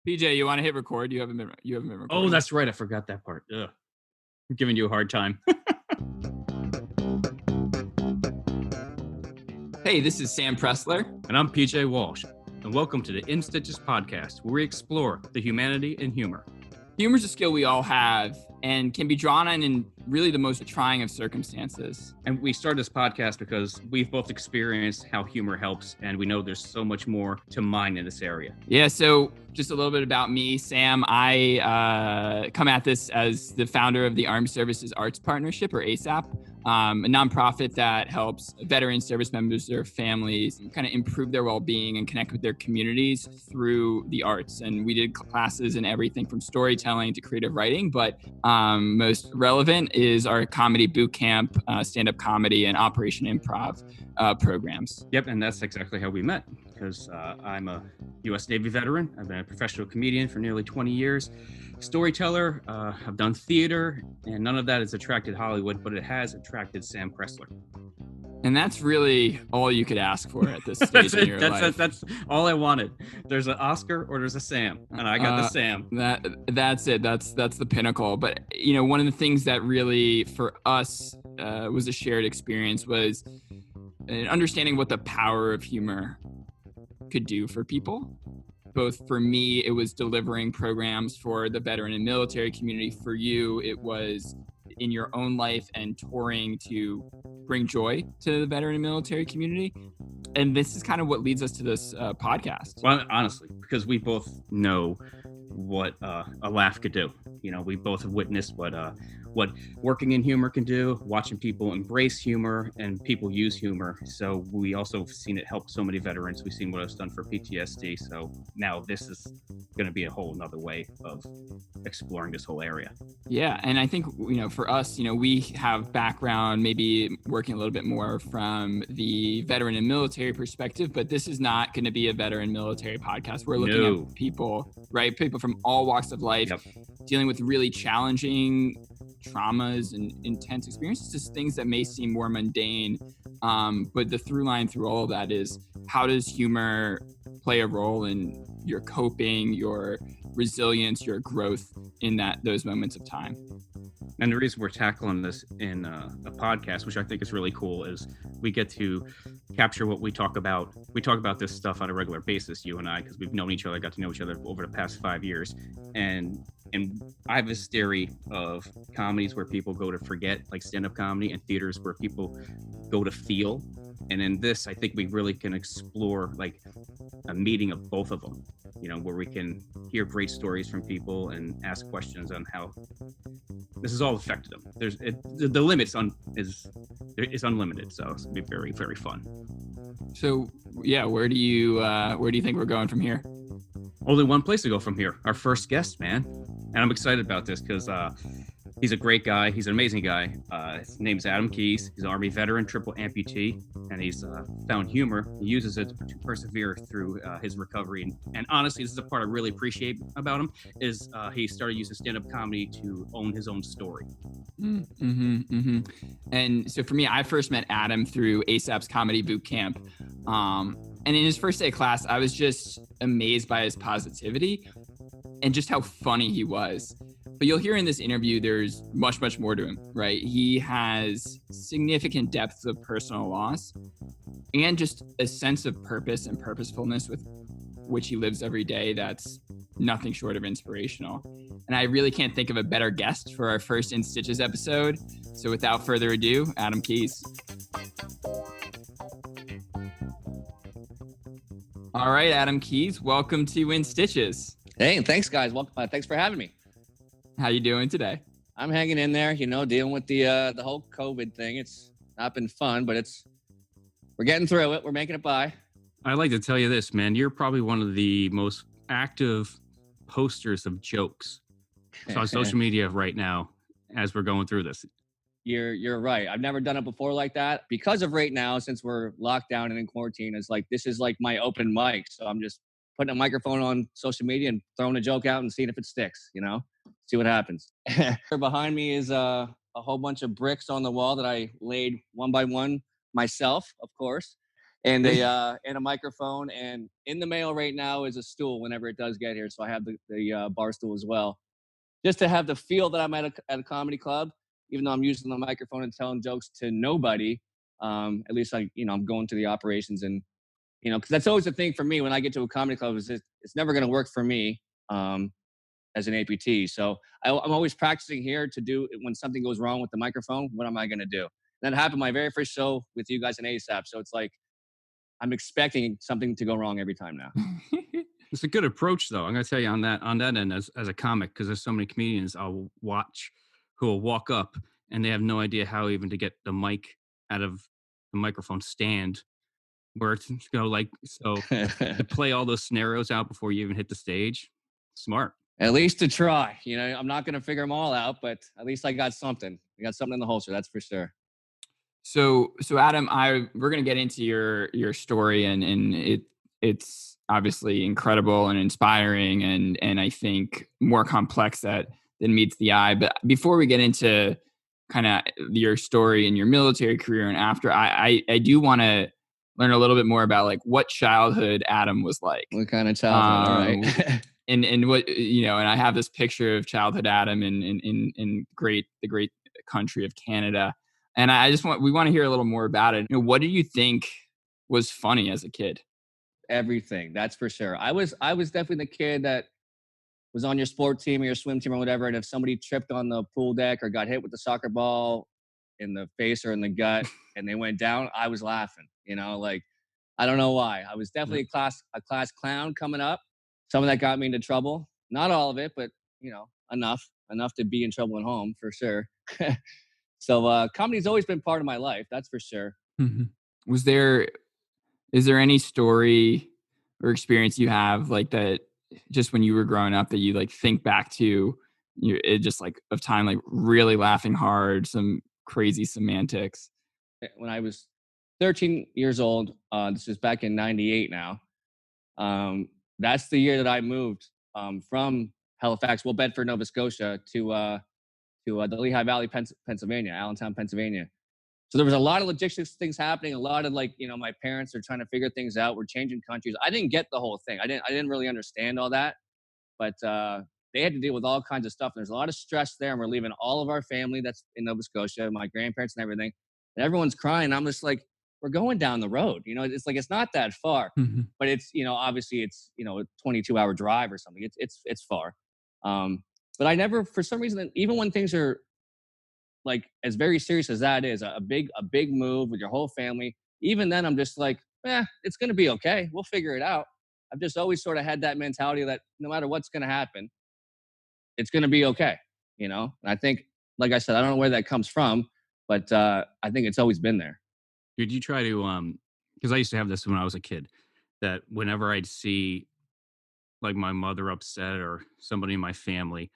PJ, you want to hit record? You haven't been Oh, recording. that's right. I forgot that part. Ugh. I'm giving you a hard time. Hey, this is Sam Pressler. And I'm PJ Walsh. And welcome to the In Stitches podcast, where we explore the humanity in humor. Humor is a skill we all have and can be drawn on in really the most trying of circumstances. And we started this podcast because we've both experienced how humor helps, and we know there's so much more to mine in this area. Yeah, so just a little bit about me, Sam. I come at this as the founder of the Armed Services Arts Partnership, or ASAP, a nonprofit that helps veteran service members, their families, kind of improve their well-being and connect with their communities through the arts. And we did classes in everything from storytelling to creative writing, but most relevant is our comedy boot camp, stand-up comedy, and Operation Improv programs. Yep, and that's exactly how we met, because I'm a U.S. Navy veteran. I've been a professional comedian for nearly 20 years. Storyteller, I've done theater, and none of that has attracted Hollywood, but it has attracted Sam Pressler. And that's really all you could ask for at this stage in your life. That's all I wanted. There's an Oscar or there's a Sam, and I got the Sam. That's it. That's the pinnacle. But you know, one of the things that really for us was a shared experience was an understanding what the power of humor could do for people. Both for me, it was delivering programs for the veteran and military community. For you, it was in your own life and touring to bring joy to the veteran and military community. And this is kind of what leads us to this podcast. Well, honestly, because we both know what a laugh could do. You know, we both have witnessed what working in humor can do, watching people embrace humor and people use humor. So we also have seen it help so many veterans. We've seen what it's done for PTSD. So now this is going to be a whole nother way of exploring this whole area. Yeah. And I think, you know, for us, you know, we have background, maybe working a little bit more from the veteran and military perspective, but this is not going to be a veteran military podcast. We're looking at people, right? People from all walks of life, dealing with really challenging traumas and intense experiences, just things that may seem more mundane. But the through line through all of that is, how does humor play a role in your coping, your resilience, your growth in those moments of time? And the reason we're tackling this in a podcast, which I think is really cool, is we get to capture what we talk about. We talk about this stuff on a regular basis, you and I, because we've known each other, got to know each other over the past 5 years. And I have this theory of comedies where people go to forget, like stand-up comedy, and theaters where people go to feel. And in this, I think we really can explore like a meeting of both of them, you know, where we can hear great stories from people and ask questions on how this has all affected them. The limits is unlimited, so it's gonna be very, very fun. So yeah, where do you think we're going from here? Only one place to go from here. Our first guest, man. And I'm excited about this because he's a great guy. He's an amazing guy. His name's Adam Keys. He's an Army veteran, triple amputee, and he's found humor. He uses it to persevere through his recovery. And honestly, this is the part I really appreciate about him, is he started using stand-up comedy to own his own story. And so for me, I first met Adam through ASAP's comedy boot camp. And in his first day of class, I was just amazed by his positivity and just how funny he was. But you'll hear in this interview, there's much, much more to him, right? He has significant depths of personal loss and just a sense of purpose and purposefulness with which he lives every day that's nothing short of inspirational. And I really can't think of a better guest for our first In Stitches episode. So without further ado, Adam Keys. All right, Adam Keys, welcome to In Stitches. Hey, thanks, guys. Welcome. Thanks for having me. How you doing today? I'm hanging in there, you know, dealing with the whole COVID thing. It's not been fun, but we're getting through it. We're making it by. I'd like to tell you this, man. You're probably one of the most active posters of jokes on social media right now as we're going through this. You're right. I've never done it before like that because of right now, since we're locked down and in quarantine. It's like, this is like my open mic. So I'm just putting a microphone on social media and throwing a joke out and seeing if it sticks, you know, see what happens. Behind me is a whole bunch of bricks on the wall that I laid one by one myself, of course. and a microphone. And in the mail right now is a stool whenever it does get here. So I have the bar stool as well, just to have the feel that I'm at a comedy club, even though I'm using the microphone and telling jokes to nobody. At least I'm going to the operations, and because that's always the thing for me when I get to a comedy club is it's never going to work for me as an APT. So I'm always practicing here to do when something goes wrong with the microphone. What am I going to do? And that happened my very first show with you guys in ASAP. So it's like I'm expecting something to go wrong every time now. It's a good approach, though. I'm going to tell you on that end as a comic, because there's so many comedians I'll watch who will walk up and they have no idea how even to get the mic out of the microphone stand where it's to play all those scenarios out before you even hit the stage. Smart. At least to try. I'm not going to figure them all out, but at least I got something. I got something in the holster. That's for sure. So Adam, we're gonna get into your story, and it's obviously incredible and inspiring, and I think more complex than meets the eye. But before we get into kind of your story and your military career and after, I do want to learn a little bit more about like what childhood Adam was like. What kind of childhood? All right. And what and I have this picture of childhood Adam in the great country of Canada. And we want to hear a little more about it. What do you think was funny as a kid? Everything, that's for sure. I was definitely the kid that was on your sport team or your swim team or whatever, and if somebody tripped on the pool deck or got hit with the soccer ball in the face or in the gut and they went down, I was laughing. Like I don't know why. I was definitely a class clown coming up. Some of that got me into trouble. Not all of it, but enough to be in trouble at home for sure. So comedy's always been part of my life, that's for sure. Mm-hmm. Is there any story or experience you have like that just when you were growing up that you like think back to it just like of time like really laughing hard, some crazy semantics? When I was 13 years old, this is back in 98 now. That's the year that I moved from Halifax, Bedford, Nova Scotia to the Lehigh Valley, Pennsylvania, Allentown, Pennsylvania. So there was a lot of logistics things happening. A lot of my parents are trying to figure things out. We're changing countries. I didn't get the whole thing. I didn't really understand all that, but they had to deal with all kinds of stuff. There's a lot of stress there, and we're leaving all of our family that's in Nova Scotia, my grandparents and everything, and everyone's crying. I'm just like, we're going down the road. It's like it's not that far, but it's obviously it's a 22-hour drive or something. It's far. But I never, for some reason, even when things are like as very serious as that is, a big move with your whole family, even then I'm just like, it's going to be okay. We'll figure it out. I've just always sort of had that mentality that no matter what's going to happen, it's going to be okay. And I think, like I said, I don't know where that comes from, but I think it's always been there. Did you try to, because I used to have this when I was a kid, that whenever I'd see like my mother upset or somebody in my family,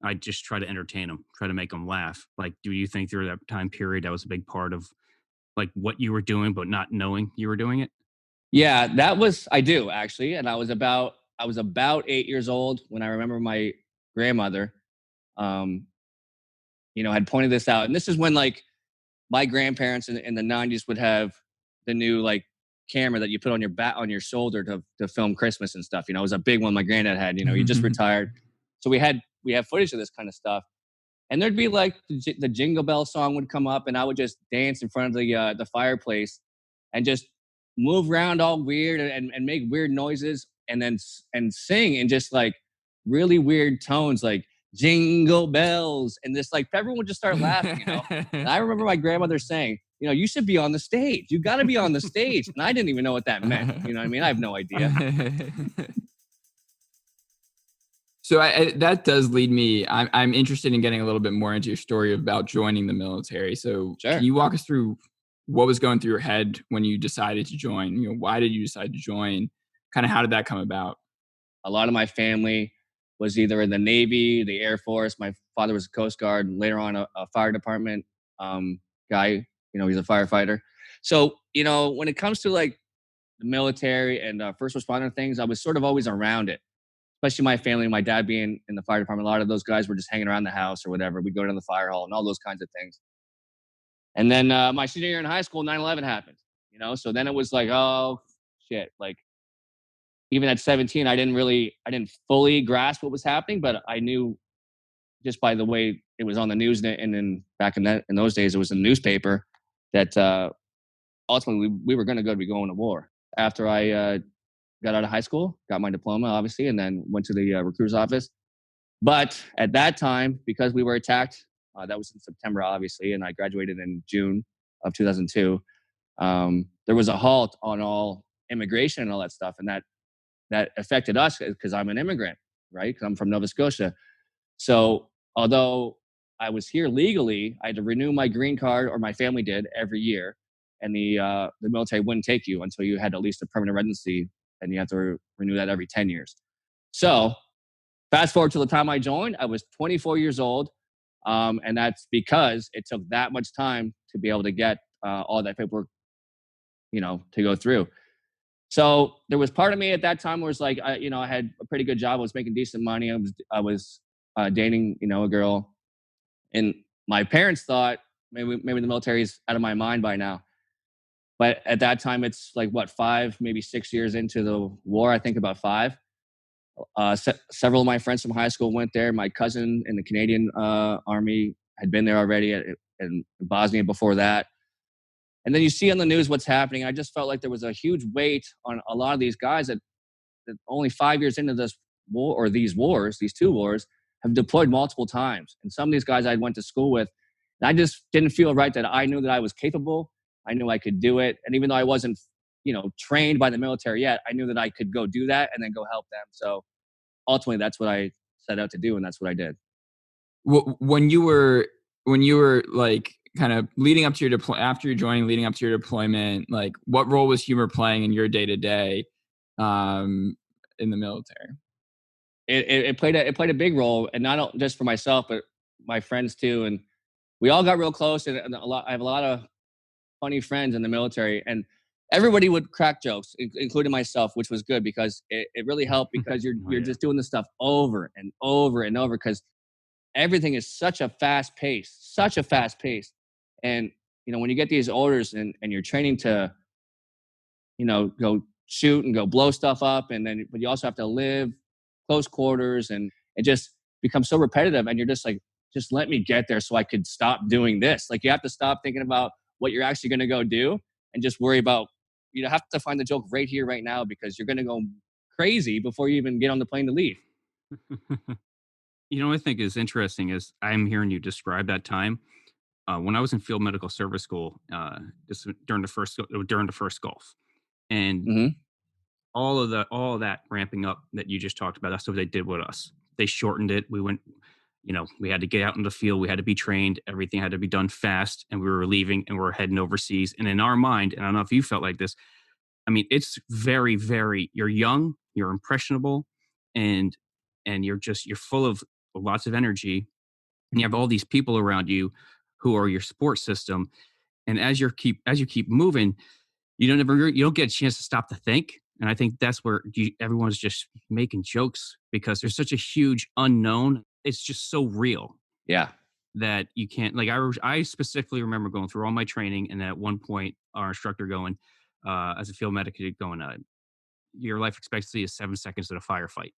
I just try to entertain them, try to make them laugh. Like, do you think through that time period that was a big part of like what you were doing, but not knowing you were doing it? Yeah, I do actually. And I was about 8 years old when I remember my grandmother, had pointed this out. And this is when like my grandparents in the 90s would have the new like camera that you put on your back, on your shoulder to film Christmas and stuff. It was a big one my granddad had, he just retired. So we have footage of this kind of stuff. And there'd be like the Jingle Bell song would come up, and I would just dance in front of the fireplace and just move around all weird and make weird noises and sing in just like really weird tones, like jingle bells. And this like everyone would just start laughing, And I remember my grandmother saying, you should be on the stage. You got to be on the stage. And I didn't even know what that meant. You know what I mean? I have no idea. So that does lead me. I'm interested in getting a little bit more into your story about joining the military. So sure. Can you walk us through what was going through your head when you decided to join? Why did you decide to join? Kind of how did that come about? A lot of my family was either in the Navy, the Air Force. My father was a Coast Guard, and later on a fire department guy. He's a firefighter. So, when it comes to like the military and first responder things, I was sort of always around it. Especially my family, my dad being in the fire department, a lot of those guys were just hanging around the house or whatever. We'd go down the fire hall and all those kinds of things. And then my senior year in high school, 9/11 happened. So then it was like, oh shit, like even at 17, I didn't fully grasp what was happening, but I knew just by the way it was on the news, and then back in those days it was in the newspaper, that ultimately we were going to be going to war. After I got out of high school, got my diploma obviously, and then went to the recruiter's office. But at that time, because we were attacked, that was in September obviously, and I graduated in June of 2002. There was a halt on all immigration and all that stuff, and that affected us because I'm an immigrant, right? Because I'm from Nova Scotia. So although I was here legally, I had to renew my green card, or my family did, every year, and the military wouldn't take you until you had at least a permanent residency, and you have to renew that every 10 years. So fast forward to the time I joined, I was 24 years old, and that's because it took that much time to be able to get all that paperwork, to go through. So there was part of me at that time where it's like, I had a pretty good job. I was making decent money. I was dating, a girl, and my parents thought maybe the military's out of my mind by now. But at that time, it's like what, 5, maybe 6 years into the war. I think about 5. Several of my friends from high school went there. My cousin in the Canadian Army had been there already in Bosnia before that. And then you see on the news what's happening. I just felt like there was a huge weight on a lot of these guys that only 5 years into this war, or these 2 wars, have deployed multiple times. And some of these guys I went to school with, and I just didn't feel right that I knew that I was capable. I knew I could do it. And even though I wasn't, trained by the military yet, I knew that I could go do that and then go help them. So ultimately, that's what I set out to do, and that's what I did. When you were like kind of leading up to your after you joining, leading up to your deployment, like what role was humor playing in your day to day in the military? It played a big role, and not just for myself, but my friends too. And we all got real close. And I have a lot of funny friends in the military, and everybody would crack jokes, including myself, which was good because it really helped, because you're just doing this stuff over and over and over, because everything is such a fast pace. And when you get these orders and you're training to go shoot and go blow stuff up, but you also have to live close quarters, and it just becomes so repetitive, and you're just like, just let me get there so I could stop doing this. Like, you have to stop thinking about what you're actually going to go do and just worry about, have to find the joke right here, right now, because you're going to go crazy before you even get on the plane to leave. What I think is interesting is I'm hearing you describe that time when I was in field medical service school, just during the first Gulf, and Mm-hmm. all of that ramping up that you just talked about. That's what they did with us. They shortened it. We went, we had to get out in the field. We had to be trained. Everything had to be done fast, and we were leaving and we were heading overseas. And in our mind, and I don't know if you felt like this, I mean, it's very, very, you're young, you're impressionable, and you're full of lots of energy, and you have all these people around you who are your support system. And as you keep moving, you don't get a chance to stop to think. And I think that's where everyone's just making jokes, because there's such a huge unknown. It's just so real. Yeah. That you can't, like, I specifically remember going through all my training, and then at one point our instructor going, as a field medic, going, your life expectancy is 7 seconds in a firefight.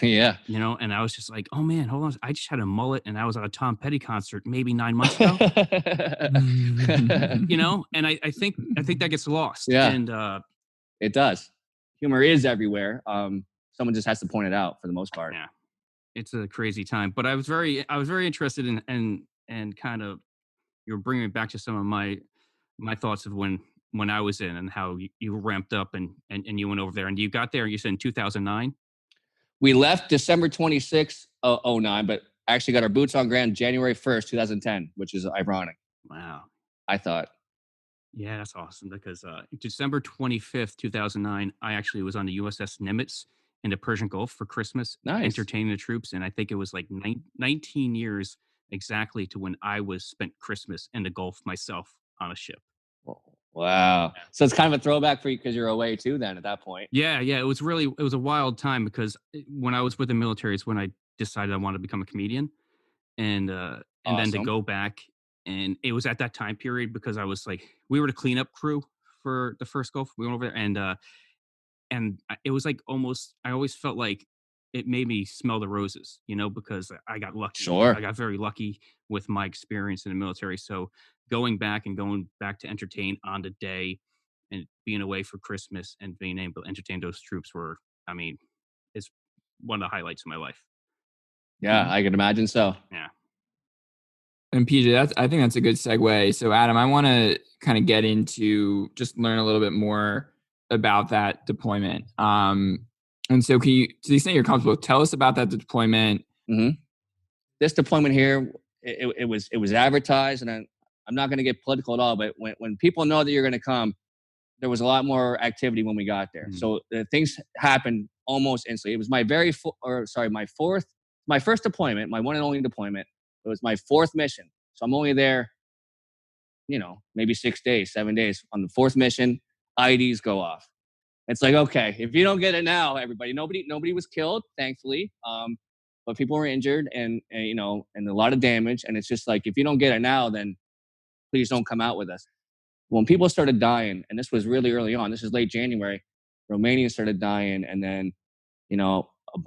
Yeah. And I was just like, oh man, hold on. I just had a mullet and I was at a Tom Petty concert maybe 9 months ago. And I think that gets lost. Yeah. And it does. Humor is everywhere. Someone just has to point it out for the most part. Yeah. It's a crazy time. But I was very interested in and kind of, you're bringing me back to some of my thoughts of when I was in, and how you ramped up and you went over there, and you got there, you said in 2009. We left December 26th, 09, but actually got our boots on ground January 1st, 2010, which is ironic. Wow. I thought. Yeah, that's awesome, because December 25th, 2009, I actually was on the USS Nimitz in the Persian Gulf for Christmas, Nice. entertaining the troops. And I think it was like 19 years exactly to when I spent Christmas in the Gulf myself on a ship. Wow. So it's kind of a throwback for you, because you're away too then at that point. Yeah. It was a wild time, because when I was with the military is when I decided I wanted to become a comedian, and then to go back. And it was at that time period, because I was like, we were the cleanup crew for the first Gulf. We went over there, and it was like almost. I always felt like it made me smell the roses, because I got lucky. Sure. I got very lucky with my experience in the military. So going back to entertain on the day, and being away for Christmas and being able to entertain those troops it's one of the highlights of my life. Yeah, I can imagine so. Yeah. And PJ, I think that's a good segue. So Adam, I want to kind of get into just learn a little bit more about that deployment. And so can you, to the extent you're comfortable, tell us about that deployment. Mm-hmm. This deployment here, it was advertised, and I'm not going to get political at all, but when people know that you're going to come, there was a lot more activity when we got there. Mhm. So things happened almost instantly. It was my first deployment, my one and only deployment. It was my fourth mission. So I'm only there, maybe 6 days, 7 days. On the fourth mission, IEDs go off. It's like, okay, if you don't get it now, everybody, nobody was killed, thankfully. But people were injured and a lot of damage. And it's just like, if you don't get it now, then please don't come out with us. When people started dying, and this was really early on, this is late January, Romanians started dying. And then,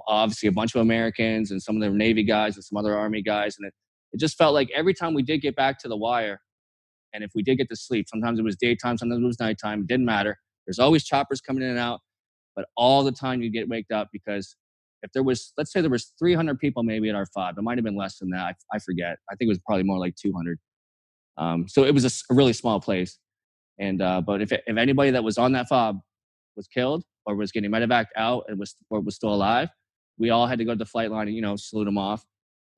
obviously a bunch of Americans and some of the Navy guys and some other Army guys. And it just felt like every time we did get back to the wire, and if we did get to sleep, sometimes it was daytime, sometimes it was nighttime, it didn't matter. There's always choppers coming in and out, but all the time you get waked up because if there was, let's say there was 300 people maybe at our fob, it might have been less than that. I forget. I think it was probably more like 200. So it was a really small place. And but if anybody that was on that fob was killed or was getting medevaced out and was still alive, we all had to go to the flight line and salute them off.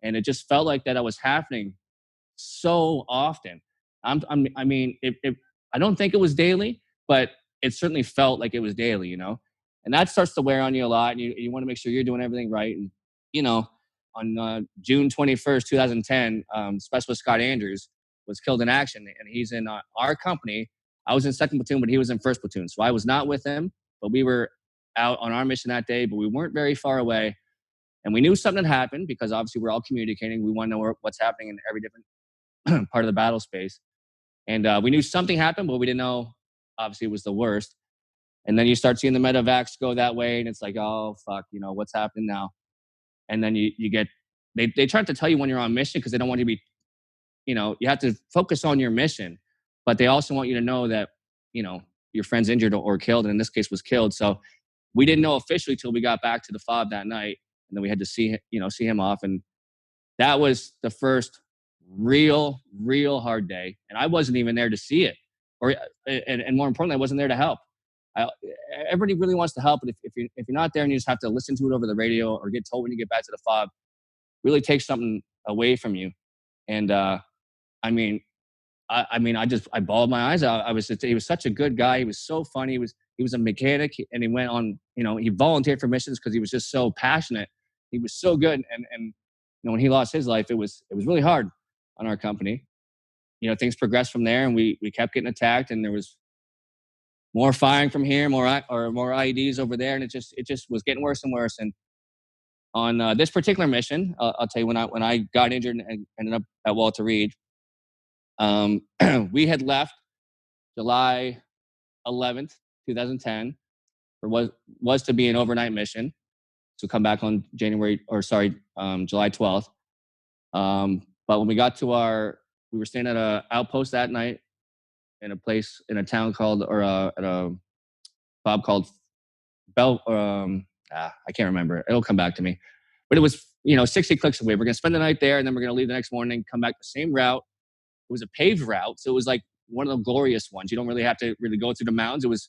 And it just felt like that was happening so often. I don't think it was daily, but it certainly felt like it was daily, and that starts to wear on you a lot. And you want to make sure you're doing everything right. And on June 21st, 2010, Specialist Scott Andrews was killed in action, and he's in our company. I was in second platoon, but he was in first platoon. So I was not with him, but we were out on our mission that day, but we weren't very far away. And we knew something had happened because obviously we're all communicating. We want to know what's happening in every different part of the battle space. And we knew something happened, but we didn't know, obviously, it was the worst. And then you start seeing the medevacs go that way, and it's like, oh, fuck, what's happening now? And then you get, they try to tell you when you're on mission because they don't want you to be, you have to focus on your mission. But they also want you to know that, your friend's injured or killed, and in this case was killed. So we didn't know officially till we got back to the fob that night. And then we had to see him off. And that was the first real hard day. And I wasn't even there to see it. And more importantly, I wasn't there to help. Everybody really wants to help, but if you're not there and you just have to listen to it over the radio or get told when you get back to the fob, really takes something away from you. And I bawled my eyes out. He was such a good guy. He was so funny. He was a mechanic, and he went on, he volunteered for missions because he was just so passionate. He was so good. And when he lost his life, it was really hard on our company. Things progressed from there, and we kept getting attacked, and there was more firing from here, more IEDs over there, and it just was getting worse and worse. And on this particular mission, I'll tell you, when I got injured and ended up at Walter Reed, we had left July 11th, 2010, or was to be an overnight mission to come back on July 12th. But when we got to we were staying at a outpost that night in a town called, or at a fob called I can't remember. It'll come back to me. But it was, 60 clicks away. We're going to spend the night there, and then we're going to leave the next morning, come back the same route. It was a paved route, so it was like one of the glorious ones. You don't really have to really go through the mountains. It was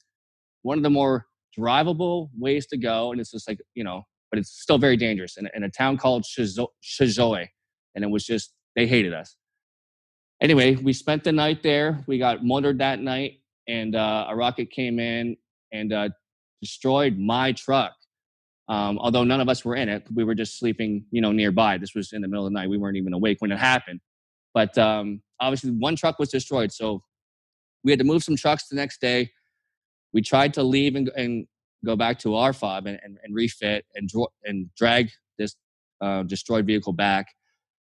one of the more drivable ways to go, and it's just like, but it's still very dangerous. In a town called Shizoy, and it was just, they hated us. Anyway, we spent the night there. We got motored that night, and a rocket came in and destroyed my truck. Although none of us were in it, we were just sleeping, nearby. This was in the middle of the night. We weren't even awake when it happened. But obviously, one truck was destroyed. So we had to move some trucks the next day. We tried to leave and go back to our fob and refit and drag this destroyed vehicle back.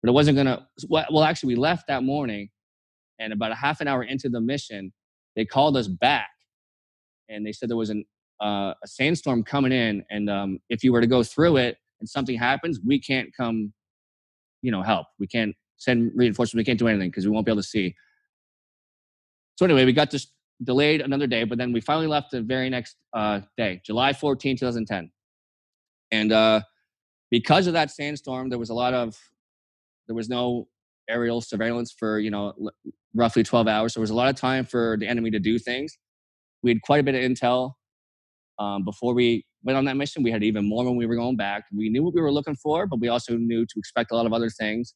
But it wasn't going to... Well, actually, we left that morning. And about a half an hour into the mission, they called us back and they said there was a sandstorm coming in, and if you were to go through it and something happens, we can't come, help. We can't send reinforcements. We can't do anything because we won't be able to see. So anyway, we got just delayed another day, but then we finally left the very next day, July 14, 2010. And because of that sandstorm, there was no aerial surveillance for, roughly 12 hours. So there was a lot of time for the enemy to do things. We had quite a bit of intel before we went on that mission. We had even more when we were going back. We knew what we were looking for, but we also knew to expect a lot of other things.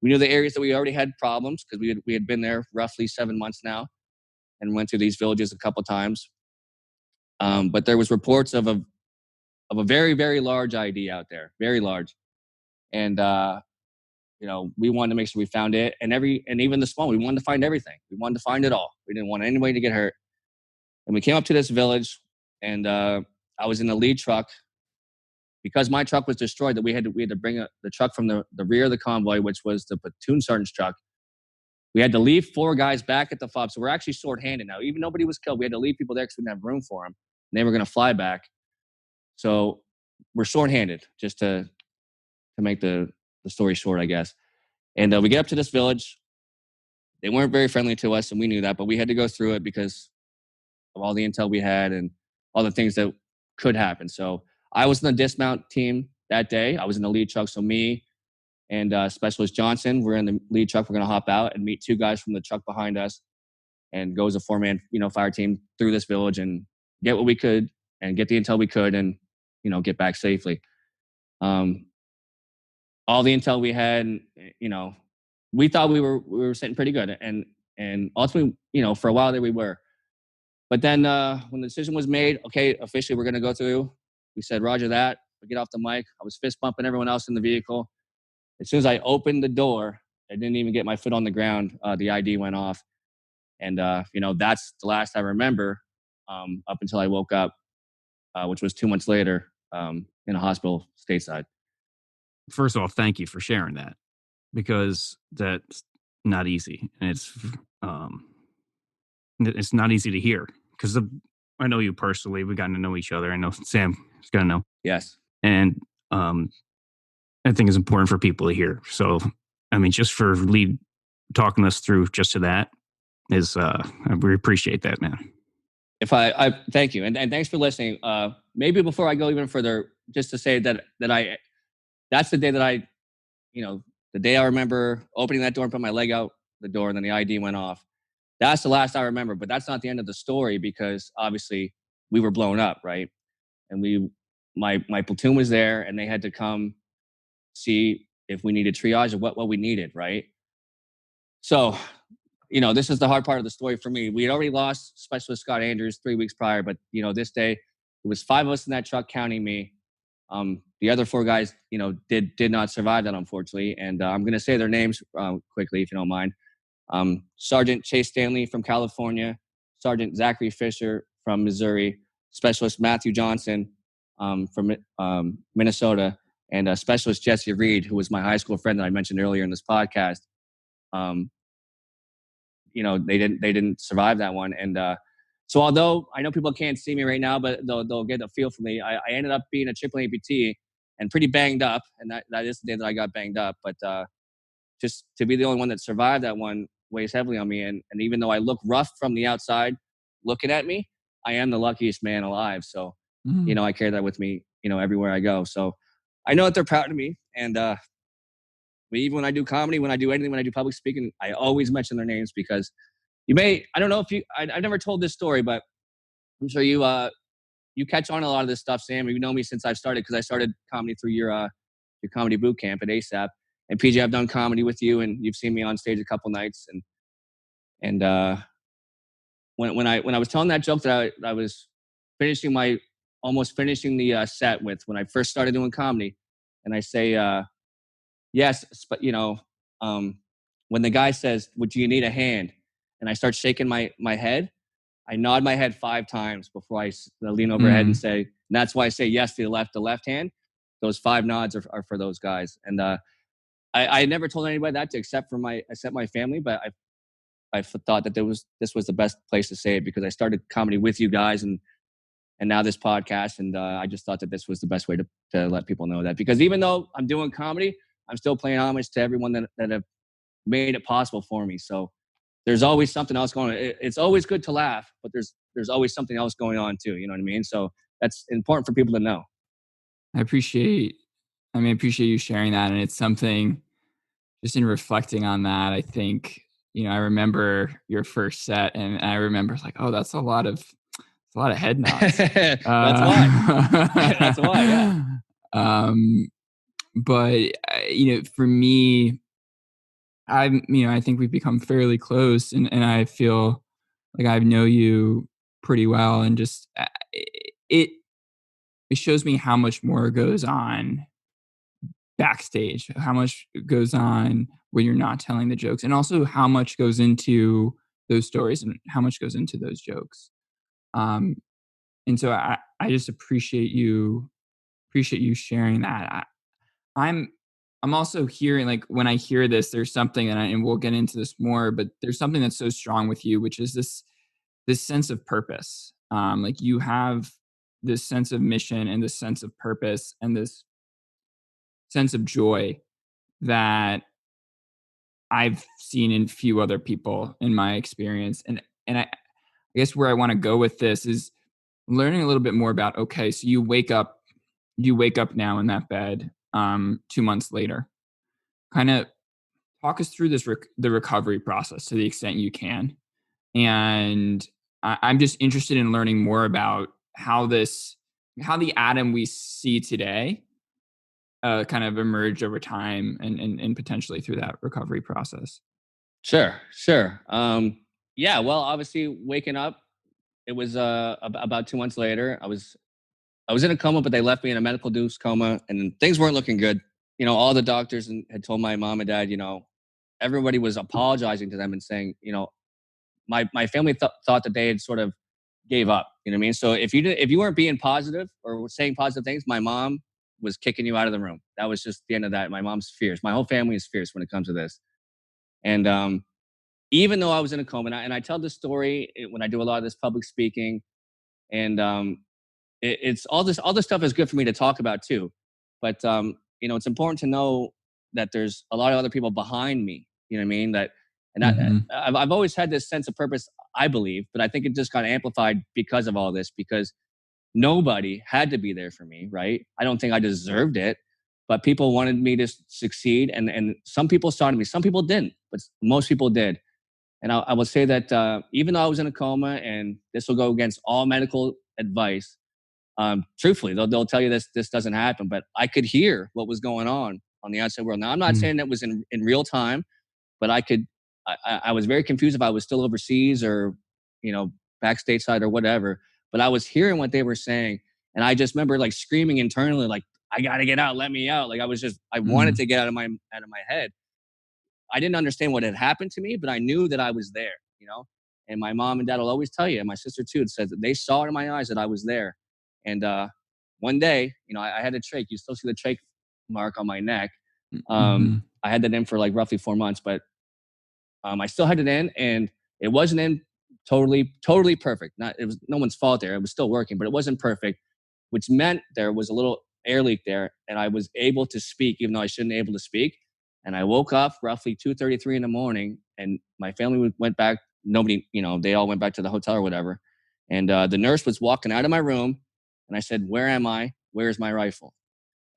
We knew the areas that we already had problems because we had been there roughly 7 months now and went through these villages a couple times. But there was reports of a very, very large ID out there, very large. And, we wanted to make sure we found it. And even the small, we wanted to find everything. We wanted to find it all. We didn't want anybody to get hurt. And we came up to this village, and I was in the lead truck. Because my truck was destroyed, that we had to bring the truck from the rear of the convoy, which was the platoon sergeant's truck. We had to leave 4 guys back at the FOB. So we're actually short-handed now. Even nobody was killed. We had to leave people there because we didn't have room for them. And they were going to fly back. So we're short-handed, just to make the story short, I guess. And we get up to this village. They weren't very friendly to us, and we knew that. But we had to go through it because of all the intel we had and all the things that could happen. So I was in the dismount team that day. I was in the lead truck. So me and Specialist Johnson, we're in the lead truck. We're going to hop out and meet 2 guys from the truck behind us and go as a 4-man, fire team through this village and get what we could and get the intel we could and, get back safely. All the intel we had, we thought we were sitting pretty good. And ultimately, for a while there we were. But then when the decision was made, okay, officially we're going to go through, we said, Roger that. We get off the mic. I was fist bumping everyone else in the vehicle. As soon as I opened the door, I didn't even get my foot on the ground. The ID went off. And, that's the last I remember up until I woke up, which was 2 months later in a hospital stateside. First of all, thank you for sharing that, because that's not easy. And it's not easy to hear because I know you personally. We've gotten to know each other. I know Sam is going to know. Yes. And I think it's important for people to hear. So, I mean, just for talking us through just to that is, we appreciate that, man. If I thank you. And thanks for listening. Maybe before I go even further, just to say that's the day that the day I remember opening that door and putting my leg out the door and then the ID went off. That's the last I remember, but that's not the end of the story because obviously we were blown up, right? And my platoon was there and they had to come see if we needed triage or what we needed, right? So, this is the hard part of the story for me. We had already lost Specialist Scott Andrews 3 weeks prior, but, this day, it was 5 of us in that truck counting me. The other 4 guys, did not survive that, unfortunately. And I'm going to say their names quickly, if you don't mind. Sergeant Chase Stanley from California, Sergeant Zachary Fisher from Missouri, Specialist Matthew Johnson from Minnesota, and Specialist Jesse Reed, who was my high school friend that I mentioned earlier in this podcast. They didn't survive that one. And so although I know people can't see me right now, but they'll get a feel for me. I ended up being a triple amputee and pretty banged up. And that is the day that I got banged up. But just to be the only one that survived that one weighs heavily on me. And even though I look rough from the outside looking at me, I am the luckiest man alive. So, I carry that with me, everywhere I go. So I know that they're proud of me. And even when I do comedy, when I do anything, when I do public speaking, I always mention their names because I don't know if I've never told this story, but I'm sure you catch on a lot of this stuff, Sam. You know me since I've started because I started comedy through your comedy boot camp at ASAP. And PJ, I've done comedy with you, and you've seen me on stage a couple nights. And when I was telling that joke that I was almost finishing the set with when I first started doing comedy, and I say yes, but when the guy says, "Would you need a hand?" and I start shaking my head, I nod my head 5 times before I lean overhead and say, and that's why I say yes to the left hand. Those 5 nods are for those guys. And I never told anybody that except my family, but thought that this was the best place to say it, because I started comedy with you guys and now this podcast. And I just thought that this was the best way to let people know that, because even though I'm doing comedy, I'm still paying homage to everyone that have made it possible for me. So there's always something else going on. It's always good to laugh, but there's always something else going on too. You know what I mean? So that's important for people to know. I appreciate you sharing that. And it's something, just in reflecting on that, I think, I remember your first set, and I remember like, oh, that's a lot of head nods. That's why. That's why, yeah. But for me, I think we've become fairly close, and I feel like I know you pretty well, and just it shows me how much more goes on backstage, how much goes on when you're not telling the jokes, and also how much goes into those stories and how much goes into those jokes. And so I just appreciate you sharing that. I'm also hearing, like, when I hear this, there's something, and we'll get into this more, but there's something that's so strong with you, which is this sense of purpose. Like, you have this sense of mission and this sense of purpose and this sense of joy that I've seen in few other people in my experience. And I guess where I want to go with this is learning a little bit more about, okay, so you wake up now in that bed 2 months later. Kind of talk us through the recovery process to the extent you can. And I'm just interested in learning more about how the Adam we see today kind of emerged over time, and potentially through that recovery process. Sure. Yeah. Well, obviously, waking up, it was about 2 months later. I was in a coma, but they left me in a medical induced coma, and things weren't looking good. All the doctors had told my mom and dad, everybody was apologizing to them and saying, my family thought that they had sort of gave up. You know what I mean? So if you weren't being positive or saying positive things, my mom was kicking you out of the room. That was just the end of that. My mom's fierce. My whole family is fierce when it comes to this. And even though I was in a coma, and I tell this story when I do a lot of this public speaking, and it's all this stuff is good for me to talk about too. But it's important to know that there's a lot of other people behind me. You know what I mean? I've always had this sense of purpose, I believe, but I think it just got amplified because of all this, because nobody had to be there for me, right? I don't think I deserved it, but people wanted me to succeed, and some people saw me, some people didn't, but most people did. And I will say that even though I was in a coma, and this will go against all medical advice, truthfully, they'll tell you this doesn't happen, but I could hear what was going on the outside world. Now, I'm not saying that was in real time, but I was very confused if I was still overseas or, backstage side or whatever, but I was hearing what they were saying. And I just remember like screaming internally, like, I got to get out, let me out. Like I wanted to get out of my head. I didn't understand what had happened to me, but I knew that I was there, and my mom and dad will always tell you, and my sister too, it says that they saw in my eyes that I was there. And one day, I had a trach. You still see the trach mark on my neck. I had that in for like roughly 4 months, but I still had it in, and it wasn't in totally perfect. It was no one's fault there. It was still working, but it wasn't perfect, which meant there was a little air leak there, and I was able to speak even though I shouldn't be able to speak. And I woke up roughly 2:33 in the morning, and my family went back. Nobody, they all went back to the hotel or whatever. And the nurse was walking out of my room, and I said, "Where am I? Where's my rifle?"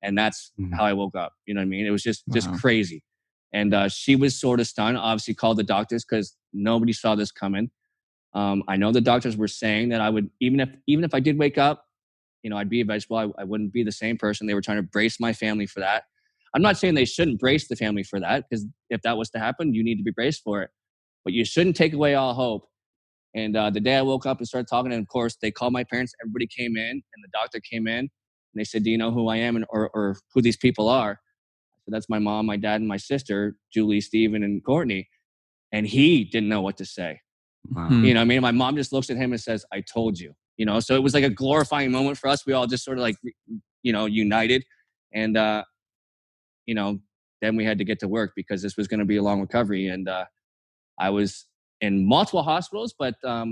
And that's how I woke up. You know what I mean? It was just crazy. And she was sort of stunned. Obviously, called the doctors because nobody saw this coming. I know the doctors were saying that I would, even if I did wake up, I'd be a vegetable. I wouldn't be the same person. They were trying to brace my family for that. I'm not saying they shouldn't brace the family for that, because if that was to happen, you need to be braced for it. But you shouldn't take away all hope. And the day I woke up and started talking, and of course, they called my parents. Everybody came in, and the doctor came in, and they said, "Do you know who I am or who these people are?" So that's my mom, my dad, and my sister, Julie, Steven, and Courtney. And he didn't know what to say. Wow. You know what I mean? My mom just looks at him and says, "I told you." So it was like a glorifying moment for us. We all just sort of like, united. And, then we had to get to work because this was going to be a long recovery. And I was in multiple hospitals, but I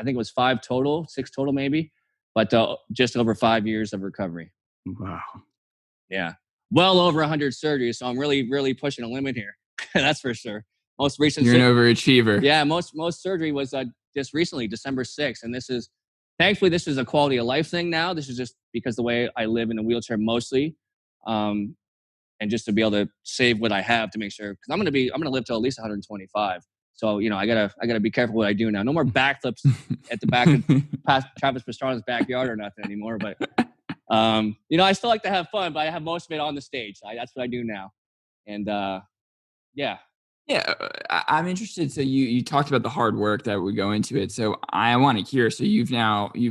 think it was 6 total maybe, but just over 5 years of recovery. Wow. Yeah. Well over 100 surgeries. So I'm really, really pushing a limit here. That's for sure. Most recent. You're an overachiever. Yeah. Most surgery was just recently, December 6th. And thankfully, this is a quality of life thing now. This is just because the way I live in a wheelchair mostly. And just to be able to save what I have to make sure, because I'm going to live till at least 125. So, I gotta be careful what I do now. No more backflips at the back of Travis Pastrana's backyard or nothing anymore. But, I still like to have fun, but I have most of it on the stage. That's what I do now. And, yeah. Yeah, I'm interested. So you talked about the hard work that would go into it. So I want to hear. So you've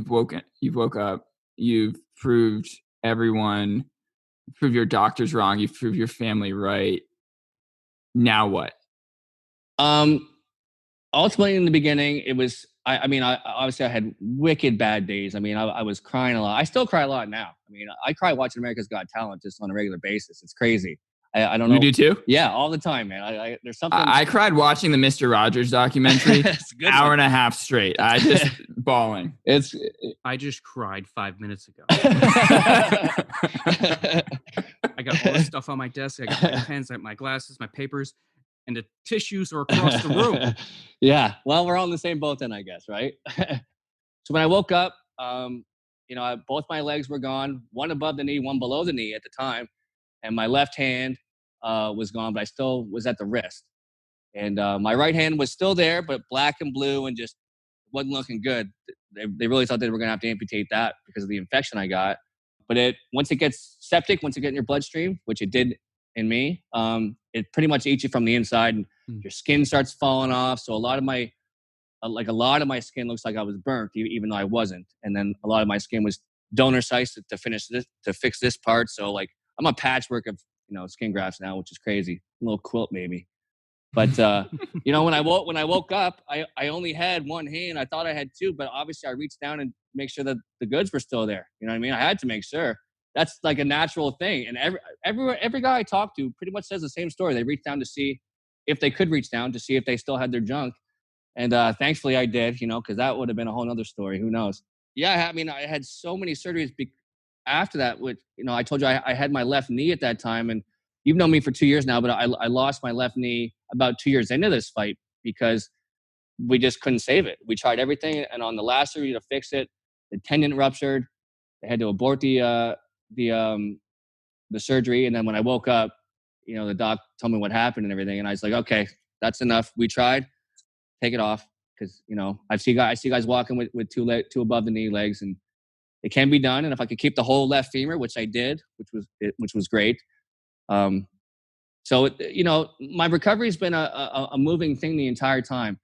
woke up, you've proved your doctors wrong, you've proved your family right. Now what? Ultimately, in the beginning, it was. I obviously I had wicked bad days. I was crying a lot. I still cry a lot now. I cry watching America's Got Talent just on a regular basis. It's crazy. I don't know. You do too? Yeah, all the time, man. There's something. I cried watching the Mr. Rogers documentary. Hour and a half straight. I just bawling. I just cried 5 minutes ago. I got all this stuff on my desk. I got my pens, I got my glasses, my papers, and the tissues are across the room. Yeah. Well, we're all in the same boat then, I guess, right? So when I woke up, both my legs were gone, one above the knee, one below the knee at the time. And my left hand was gone, but I still was at the wrist. And my right hand was still there, but black and blue and just wasn't looking good. They really thought they were going to have to amputate that because of the infection I got. But once it gets septic, once it gets in your bloodstream, which it did in me, it pretty much eats you from the inside and your skin starts falling off. So a lot of my skin looks like I was burnt, even though I wasn't. And then a lot of my skin was donor sized to fix this part. So I'm a patchwork of, skin grafts now, which is crazy. A little quilt maybe. But, when I woke up, I only had one hand. I thought I had two, but obviously I reached down and make sure that the goods were still there. You know what I mean? I had to make sure. That's like a natural thing. And every guy I talk to pretty much says the same story. They reach down to see if they could reach down to see if they still had their junk. And thankfully I did, because that would have been a whole nother story. Who knows? Yeah, I had so many surgeries after that. Which, I told you I had my left knee at that time. And you've known me for 2 years now, but I lost my left knee about 2 years into this fight because we just couldn't save it. We tried everything. And on the last surgery to fix it, the tendon ruptured. They had to abort the surgery. And then when I woke up, the doc told me what happened and everything. And I was like, okay, that's enough. We tried. Take it off, because I see guys walking with two above the knee legs, and it can be done. And if I could keep the whole left femur, which I did, which was great. So my recovery has been a moving thing the entire time.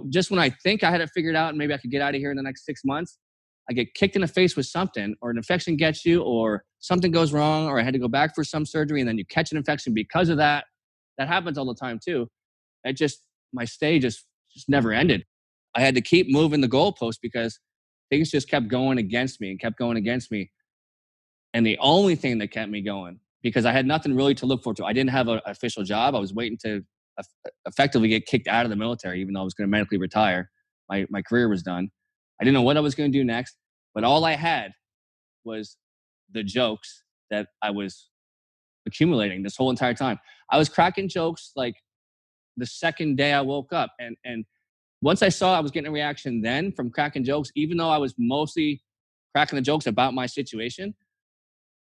Just when I think I had it figured out and maybe I could get out of here in the next 6 months, I get kicked in the face with something, or an infection gets you, or something goes wrong, or I had to go back for some surgery, and then you catch an infection because of that. That happens all the time too. My stay just never ended. I had to keep moving the goalpost because things just kept going against me. And the only thing that kept me going, because I had nothing really to look forward to. I didn't have an official job. I was waiting to effectively get kicked out of the military, even though I was going to medically retire. My career was done. I didn't know what I was going to do next, but all I had was the jokes that I was accumulating this whole entire time. I was cracking jokes like the second day I woke up. And once I saw I was getting a reaction then from cracking jokes, even though I was mostly cracking the jokes about my situation,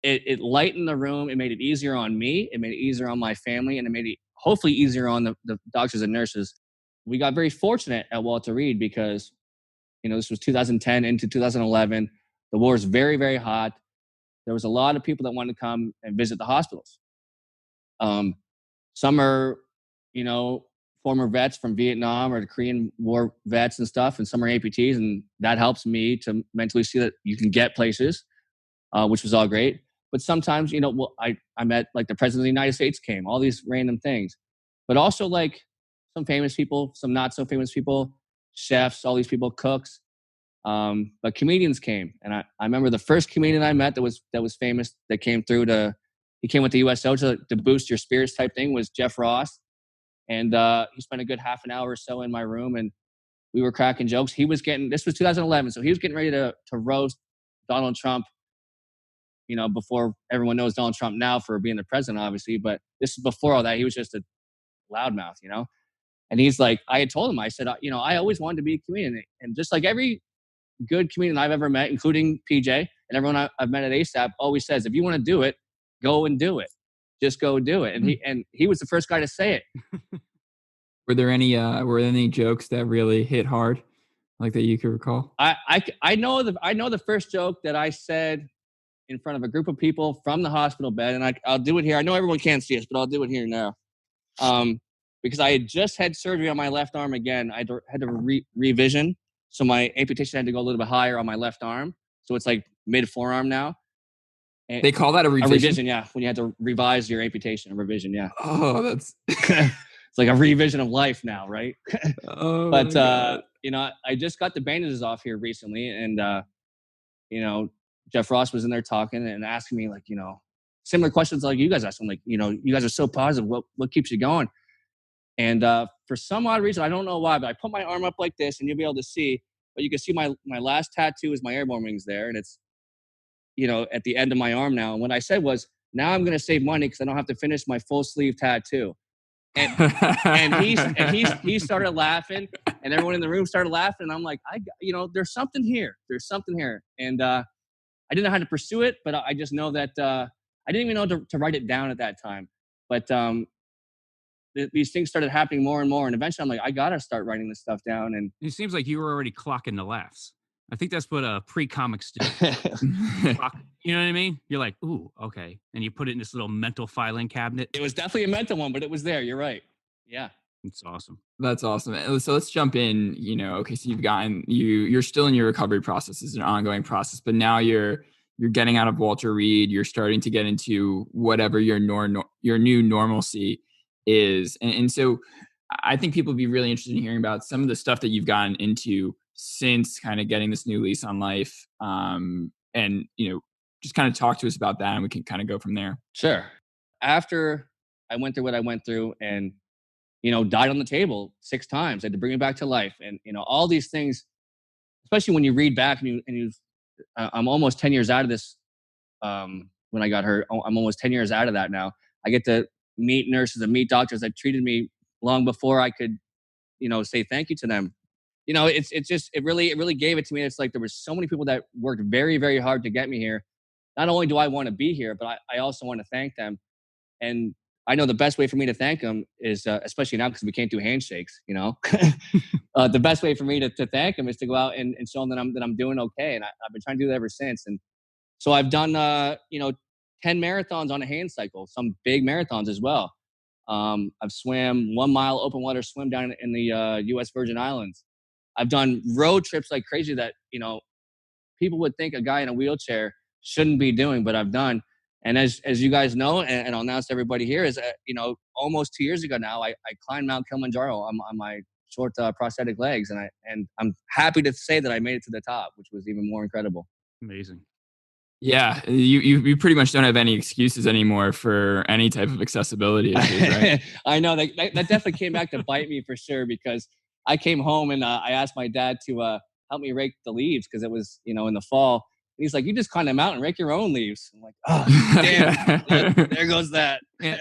it lightened the room. It made it easier on me. It made it easier on my family, and it made it hopefully easier on the doctors and nurses. We got very fortunate at Walter Reed because, this was 2010 into 2011. The war is very, very hot. There was a lot of people that wanted to come and visit the hospitals. Some are, former vets from Vietnam or the Korean War vets and stuff, and some are amputees, and that helps me to mentally see that you can get places, which was all great. But sometimes, I met the President of the United States came, all these random things, but also some famous people, some not so famous people, chefs, all these people, cooks, but comedians came. And I remember the first comedian I met that was famous, that came through he came with the USO to boost your spirits type thing, was Jeff Ross. And he spent a good half an hour or so in my room, and we were cracking jokes. This was 2011, so he was getting ready to roast Donald Trump, before everyone knows Donald Trump now for being the president, obviously. But this is before all that. He was just a loudmouth, And he's like, I had told him, I said, I always wanted to be a comedian. And just like every good comedian I've ever met, including PJ and everyone I've met at ASAP, always says, if you want to do it, go and do it. Just go do it. And he was the first guy to say it. Were there any jokes that really hit hard, like that you could recall? I know the first joke that I said in front of a group of people from the hospital bed, and I'll do it here. I know everyone can't see us, but I'll do it here now. Because I had just had surgery on my left arm again. I had to revision, so my amputation had to go a little bit higher on my left arm. So it's like mid forearm now. And they call that a revision? A revision, yeah. When you had to revise your amputation, a revision, yeah. Oh, that's... It's like a revision of life now, right? Oh, but, I just got the bandages off here recently, and, Jeff Ross was in there talking and asking me, like, similar questions like you guys asked him, like, you guys are so positive. What keeps you going? And for some odd reason, I don't know why, but I put my arm up like this, and you'll be able to see. But you can see my last tattoo is my airborne wings there, and it's, at the end of my arm now. And what I said was, now I'm going to save money because I don't have to finish my full sleeve tattoo. And he started laughing, and everyone in the room started laughing. And I'm like, there's something here. There's something here. And I didn't know how to pursue it, but I just know that I didn't even know to write it down at that time. But these things started happening more and more. And eventually I'm like, I got to start writing this stuff down. And it seems like you were already clocking the laughs. I think that's what pre-comics do. You know what I mean? You're like, ooh, okay. And you put it in this little mental filing cabinet. It was definitely a mental one, but it was there. You're right. Yeah. It's awesome. That's awesome. So let's jump in, okay, so you're still in your recovery process. It's an ongoing process, but now you're getting out of Walter Reed. You're starting to get into whatever your new normalcy is. And so I think people would be really interested in hearing about some of the stuff that you've gotten into since kind of getting this new lease on life. And, just kind of talk to us about that, and we can kind of go from there. Sure. After I went through what I went through and, died on the table 6 times, I had to bring it back to life. And, all these things, especially when you read back and I'm almost 10 years out of this. When I got hurt, I'm almost 10 years out of that now. I get to meet nurses and meet doctors that treated me long before I could, say thank you to them. It really gave it to me. It's like there were so many people that worked very, very hard to get me here. Not only do I want to be here, but I also want to thank them. And I know the best way for me to thank them is, especially now because we can't do handshakes, the best way for me to thank them is to go out and show them that I'm doing okay. And I've been trying to do that ever since. And so I've done, 10 marathons on a hand cycle, some big marathons as well. I've swam 1 mile open water swim down in the U.S. Virgin Islands. I've done road trips like crazy that, people would think a guy in a wheelchair shouldn't be doing, but I've done. And as you guys know, and I'll announce to everybody here is, almost 2 years ago now, I climbed Mount Kilimanjaro on my short prosthetic legs. And I'm happy to say that I made it to the top, which was even more incredible. Amazing. Yeah, you pretty much don't have any excuses anymore for any type of accessibility issues, right? I know that definitely came back to bite me for sure, because I came home and I asked my dad to help me rake the leaves because it was, in the fall. And he's like, "You just climb a mountain, rake your own leaves." I'm like, "Oh, damn, there goes that." Yeah.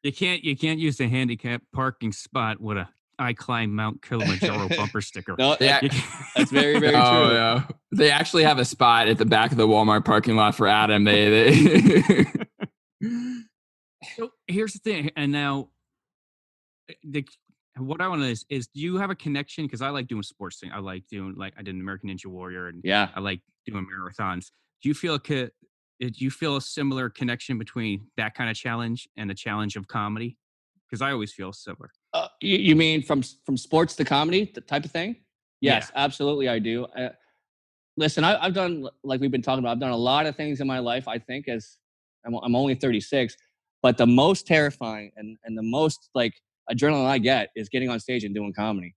You can't use the handicap parking spot with a "I climb Mount Kilimanjaro" bumper sticker. No, that's very, very true. No. They actually have a spot at the back of the Walmart parking lot for Adam. They So here's the thing, and now what I want to is do you have a connection? Because I like doing sports thing. I like doing, like, I did an American Ninja Warrior, and yeah, I like doing marathons. Do you feel a similar connection between that kind of challenge and the challenge of comedy? Because I always feel similar. You mean from sports to comedy, the type of thing? Yes, yeah. Absolutely, I do. Listen, I've done, like we've been talking about, I've done a lot of things in my life. I think as I'm only 36, but the most terrifying and the most like adrenaline I get is getting on stage and doing comedy.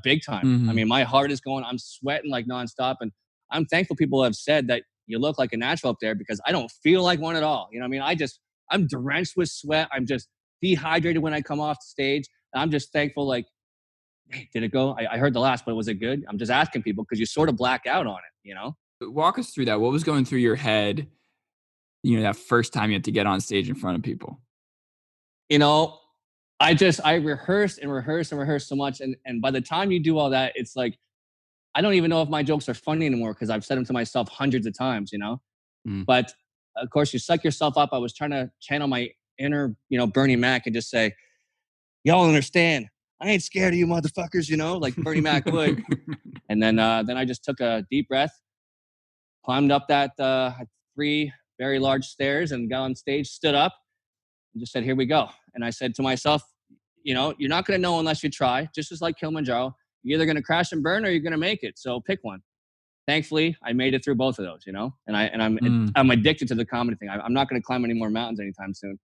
Big time. Mm-hmm. I mean, my heart is going, I'm sweating like nonstop. And I'm thankful people have said that you look like a natural up there, because I don't feel like one at all. You know what I mean? I'm drenched with sweat. I'm just dehydrated when I come off the stage. I'm just thankful, like, hey, did it go? I heard the last, but was it good? I'm just asking people because you sort of black out on it, you know? Walk us through that. What was going through your head, that first time you had to get on stage in front of people? You know, I rehearsed and rehearsed and rehearsed so much. And by the time you do all that, it's like, I don't even know if my jokes are funny anymore because I've said them to myself hundreds of times, you know? Mm. But of course, you suck yourself up. I was trying to channel my inner, Bernie Mac and just say, y'all understand, I ain't scared of you motherfuckers, like Bernie Mac would. And then I just took a deep breath, climbed up that 3 very large stairs and got on stage, stood up, and just said, here we go. And I said to myself, you're not going to know unless you try, just as like Kilimanjaro. You're either going to crash and burn or you're going to make it. So pick one. Thankfully, I made it through both of those, and I'm addicted to the comedy thing. I'm not going to climb any more mountains anytime soon.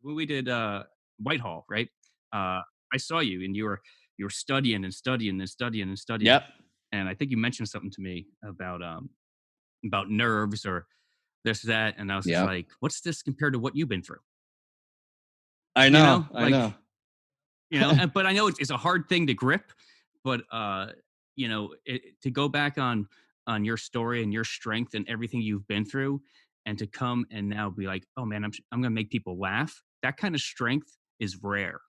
When we did Whitehall, right? I saw you, and you were studying and studying and studying and studying. Yep. And I think you mentioned something to me about nerves or this, that, and I was just like, "What's this compared to what you've been through?" I know. I know. But I know it's a hard thing to grip. But to go back on your story and your strength and everything you've been through, and to come and now be like, "Oh man, I'm gonna make people laugh." That kind of strength is rare.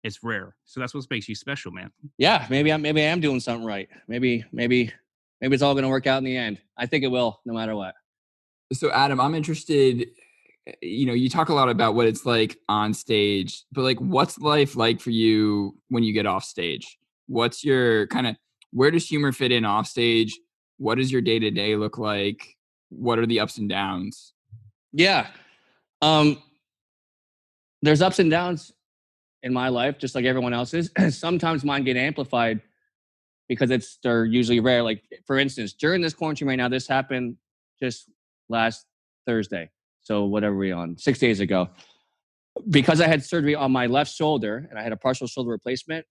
It's rare. So that's what makes you special, man. Yeah, maybe I am doing something right. Maybe it's all going to work out in the end. I think it will, no matter what. So Adam, I'm interested, you talk a lot about what it's like on stage, but like, what's life like for you when you get off stage? What's your where does humor fit in off stage? What does your day-to-day look like? What are the ups and downs? Yeah. There's ups and downs in my life, just like everyone else's. Sometimes mine get amplified because they're usually rare. Like, for instance, during this quarantine right now, this happened just last Thursday. So whatever we on, 6 days ago. Because I had surgery on my left shoulder and I had a partial shoulder replacement,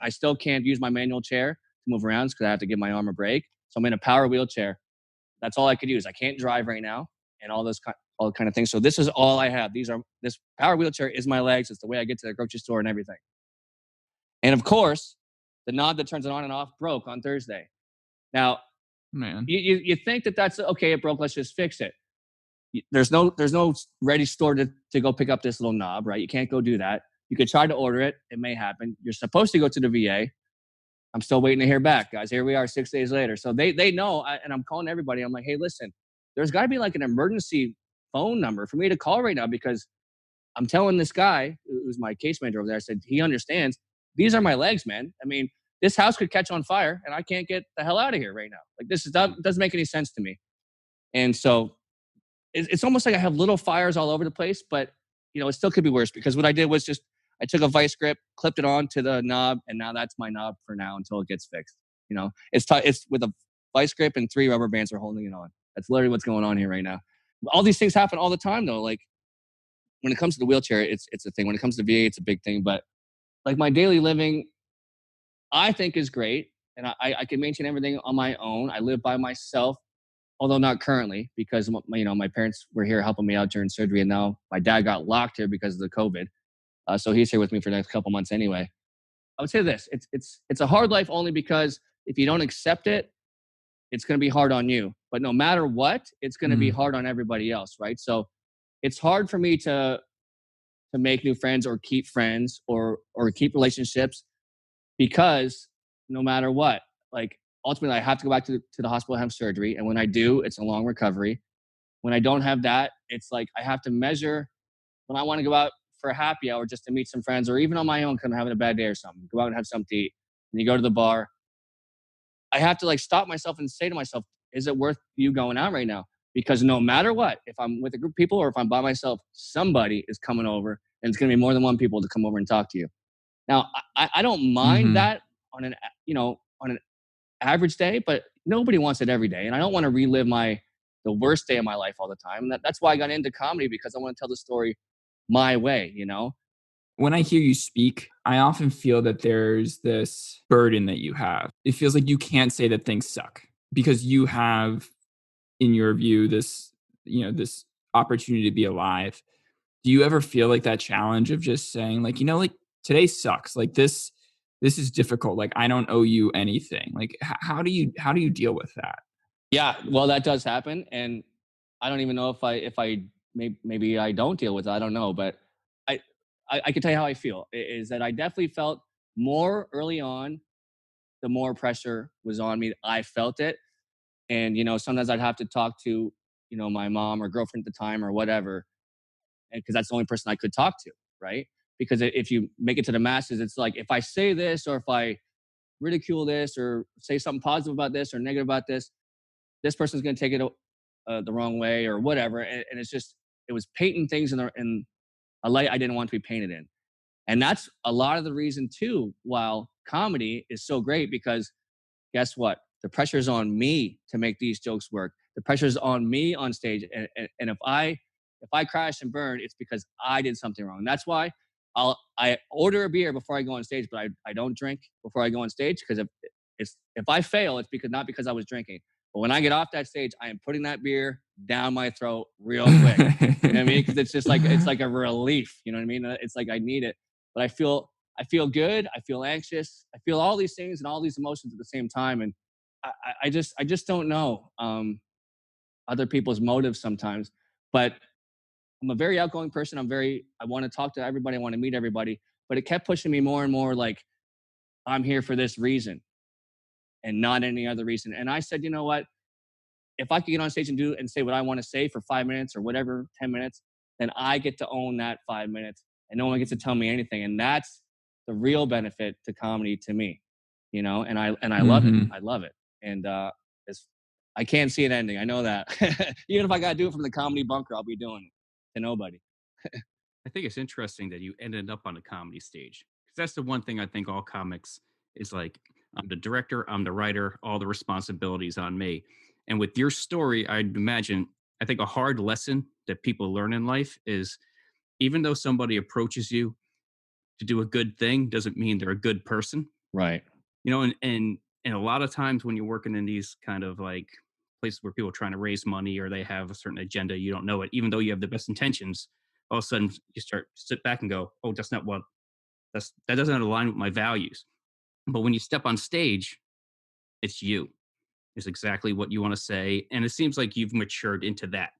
I still can't use my manual chair to move around because I have to give my arm a break. So I'm in a power wheelchair. That's all I could use. I can't drive right now and all kind of things. So this is all I have. This power wheelchair is my legs. It's the way I get to the grocery store and everything. And of course, the knob that turns it on and off broke on Thursday. Now, man, you think that's okay. It broke. Let's just fix it. There's no ready store to go pick up this little knob, right? You can't go do that. You could try to order it. It may happen. You're supposed to go to the VA. I'm still waiting to hear back, guys. Here we are 6 days later. So they know, and I'm calling everybody. I'm like, hey, listen, there's got to be like an emergency phone number for me to call right now because I'm telling this guy who's my case manager over there, I said, he understands. These are my legs, man. I mean, this house could catch on fire and I can't get the hell out of here right now. Like, doesn't make any sense to me. And so it's almost like I have little fires all over the place, but it still could be worse because what I did was just I took a vice grip, clipped it onto the knob, and now that's my knob for now until it gets fixed. It's with a vice grip and 3 rubber bands are holding it on. That's literally what's going on here right now. All these things happen all the time, though. Like when it comes to the wheelchair, it's a thing. When it comes to VA, it's a big thing. But like my daily living, I think is great, and I can maintain everything on my own. I live by myself. Although not currently, because my parents were here helping me out during surgery, and now my dad got locked here because of the COVID. So he's here with me for the next couple months anyway. I would say this: it's a hard life only because if you don't accept it, it's going to be hard on you. But no matter what, it's going to be hard on everybody else, right? So it's hard for me to make new friends or keep friends or keep relationships because no matter what, like. Ultimately, I have to go back to the hospital and have surgery. And when I do, it's a long recovery. When I don't have that, it's like I have to measure when I want to go out for a happy hour just to meet some friends or even on my own because I'm having a bad day or something. Go out and have something to eat. And you go to the bar. I have to like stop myself and say to myself, is it worth you going out right now? Because no matter what, if I'm with a group of people or if I'm by myself, somebody is coming over and it's going to be more than one people to come over and talk to you. Now, I don't mind that on an average day, but nobody wants it every day. And I don't want to relive the worst day of my life all the time. And that's why I got into comedy because I want to tell the story my way, When I hear you speak, I often feel that there's this burden that you have. It feels like you can't say that things suck because you have, in your view, this opportunity to be alive. Do you ever feel like that challenge of just saying like, like today sucks. Like this is difficult. Like I don't owe you anything. Like how do you deal with that? Yeah, well, that does happen, and I don't even know if I maybe I don't deal with it. I don't know, but I I can tell you how I feel. Is that I definitely felt more early on. The more pressure was on me, I felt it, and sometimes I'd have to talk to my mom or girlfriend at the time or whatever, and because that's the only person I could talk to, right? Because if you make it to the masses, it's like if I say this or if I ridicule this or say something positive about this or negative about this person's going to take it the wrong way or whatever. And it's just, it was painting things in a light I didn't want to be painted in. And that's a lot of the reason too, while comedy is so great because guess what? The pressure's on me to make these jokes work. The pressure's on me on stage. And if I crash and burn, it's because I did something wrong. And that's why I order a beer before I go on stage, but I don't drink before I go on stage because if I fail, it's because not because I was drinking. But when I get off that stage, I am putting that beer down my throat real quick. You know what I mean? Because it's like a relief. You know what I mean? It's like I need it. But I feel good. I feel anxious. I feel all these things and all these emotions at the same time. And I just don't know other people's motives sometimes. But I'm a very outgoing person. I want to talk to everybody. I want to meet everybody. But it kept pushing me more and more like I'm here for this reason and not any other reason. And I said, you know what? If I could get on stage and do and say what I want to say for 5 minutes or whatever, 10 minutes, then I get to own that 5 minutes and no one gets to tell me anything. And that's the real benefit to comedy to me, and I love it. Mhm. I love it. And it's, I can't see it ending. I know that. Even if I got to do it from the comedy bunker, I'll be doing it to nobody. I think it's interesting that you ended up on a comedy stage because that's the one thing I think all comics is like. I'm the director, I'm the writer, all the responsibilities on me. And with your story, I'd imagine, I think a hard lesson that people learn in life is even though somebody approaches you to do a good thing, doesn't mean they're a good person. Right. And a lot of times when you're working in these kind of like places where people are trying to raise money or they have a certain agenda, you don't know it, even though you have the best intentions. All of a sudden, you start sit back and go, "Oh, that's not what that doesn't align with my values." But when you step on stage, it's you. It's exactly what you want to say, and it seems like you've matured into that.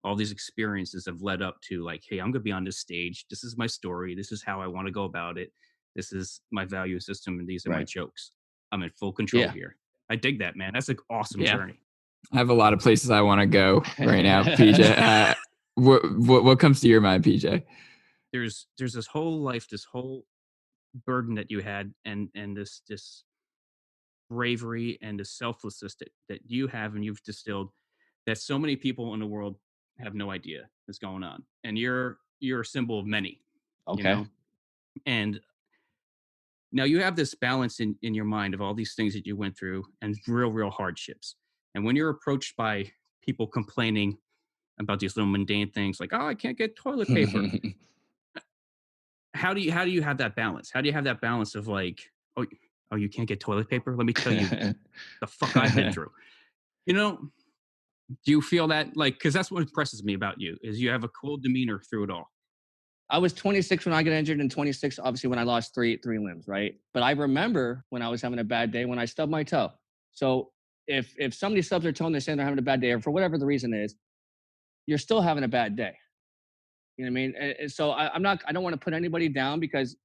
All these experiences have led up to like, "Hey, I'm going to be on this stage. This is my story. This is how I want to go about it. This is my value system, and these are my Right. jokes. I'm in full control Yeah. here." I dig that, man. That's an awesome Yeah. journey. I have a lot of places I want to go right now, PJ. What comes to your mind, PJ? There's this whole life, this whole burden that you had, and this bravery and the selflessness that you have and you've distilled that so many people in the world have no idea is going on. And you're a symbol of many, you Okay. know? And now you have this balance in your mind of all these things that you went through and real hardships. And when you're approached by people complaining about these little mundane things like, oh, I can't get toilet paper. How do you have that balance? How do you have that balance of like, oh, oh, you can't get toilet paper? Let me tell you the fuck I've been through. You know, do you feel that like because that's what impresses me about you is you have a cool demeanor through it all. I was 26 when I got injured, and 26 obviously when I lost three limbs, right? But I remember when I was having a bad day when I stubbed my toe. So if somebody stubs their toe and they're saying they're having a bad day, or for whatever the reason is, you're still having a bad day. You know what I mean? And so I'm not. I don't want to put anybody down because